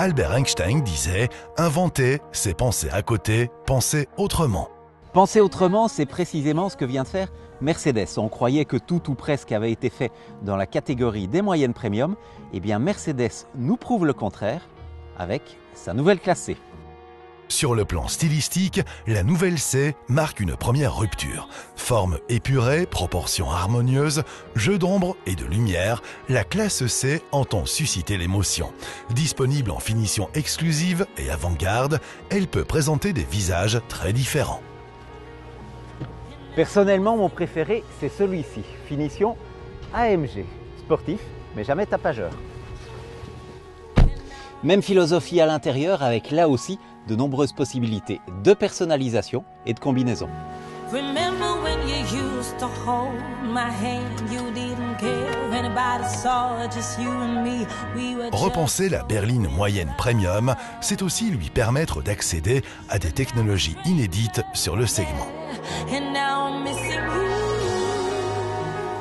Albert Einstein disait « Inventer, c'est penser à côté, penser autrement ». Penser autrement, c'est précisément ce que vient de faire Mercedes. On croyait que tout ou presque avait été fait dans la catégorie des moyennes premium. Eh bien, Mercedes nous prouve le contraire avec sa nouvelle classe C. Sur le plan stylistique, la nouvelle C marque une première rupture. Forme épurée, proportions harmonieuses, jeu d'ombre et de lumière, la classe C entend susciter l'émotion. Disponible en finition exclusive et avant-garde, elle peut présenter des visages très différents. Personnellement, mon préféré, c'est celui-ci. Finition AMG. Sportif, mais jamais tapageur. Même philosophie à l'intérieur avec là aussi de nombreuses possibilités de personnalisation et de combinaison. Repenser la berline moyenne premium, c'est aussi lui permettre d'accéder à des technologies inédites sur le segment.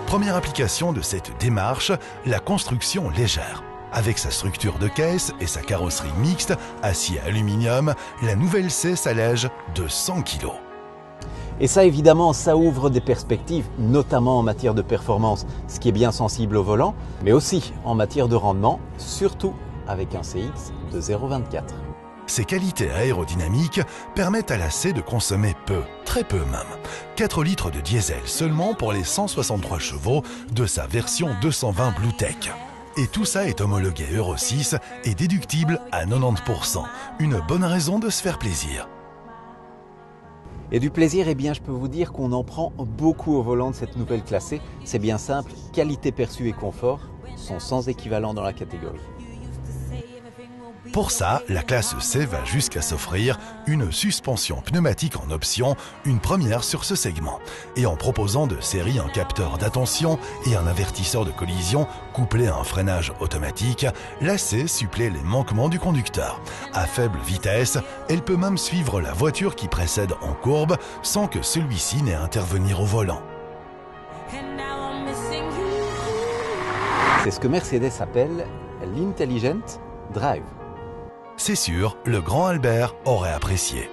Première application de cette démarche, la construction légère. Avec sa structure de caisse et sa carrosserie mixte, acier-aluminium, la nouvelle C s'allège de 100 kg. Et ça, évidemment, ça ouvre des perspectives, notamment en matière de performance, ce qui est bien sensible au volant, mais aussi en matière de rendement, surtout avec un CX de 0,24. Ses qualités aérodynamiques permettent à la C de consommer peu, très peu même. 4 litres de diesel seulement pour les 163 chevaux de sa version 220 BlueTech. Et tout ça est homologué Euro 6 et déductible à 90%. Une bonne raison de se faire plaisir. Et du plaisir, eh bien, je peux vous dire qu'on en prend beaucoup au volant de cette nouvelle classe C. C'est bien simple, qualité perçue et confort sont sans équivalent dans la catégorie. Pour ça, la classe C va jusqu'à s'offrir une suspension pneumatique en option, une première sur ce segment. Et en proposant de série un capteur d'attention et un avertisseur de collision couplé à un freinage automatique, la C supplée les manquements du conducteur. À faible vitesse, elle peut même suivre la voiture qui précède en courbe sans que celui-ci n'ait à intervenir au volant. C'est ce que Mercedes appelle l'Intelligent Drive. C'est sûr, le grand Albert aurait apprécié.